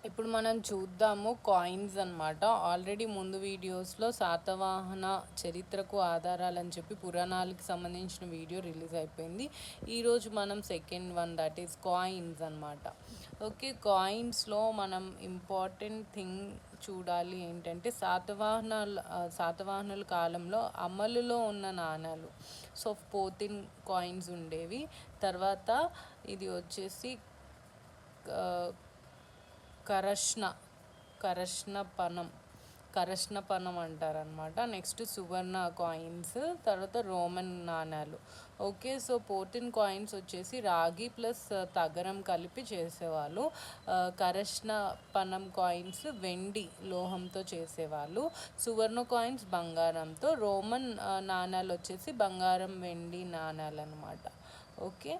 ఇప్పుడు మనం చూద్దాము కాయిన్స్ అన్నమాట. ఆల్రెడీ ముందు వీడియోస్లో శాతవాహన చరిత్రకు ఆధారాలని చెప్పి పురాణాలకు సంబంధించిన వీడియో రిలీజ్ అయిపోయింది. ఈరోజు మనం second one, that is coins అన్నమాట. ఓకే, కాయిన్స్లో మనం ఇంపార్టెంట్ థింగ్ చూడాలి ఏంటంటే శాతవాహనుల కాలంలో అమలులో ఉన్న నాణాలు. సో పోతిన్ కాయిన్స్ ఉండేవి. తర్వాత ఇది వచ్చేసి కరష్ణ కరష్ణపణం కరష్ణపణం అంటారనమాట. నెక్స్ట్ సువర్ణ కాయిన్స్, తర్వాత రోమన్ నాణ్యాలు. ఓకే, సో పోర్టిన్ కాయిన్స్ వచ్చేసి రాగి ప్లస్ తగరం కలిపి చేసేవాళ్ళు. కరష్ణపణం కాయిన్స్ వెండి లోహంతో చేసేవాళ్ళు. సువర్ణ కాయిన్స్ బంగారంతో. రోమన్ నాణ్యాలు వచ్చేసి బంగారం వెండి నాణ్యాలు అనమాట. ఓకే,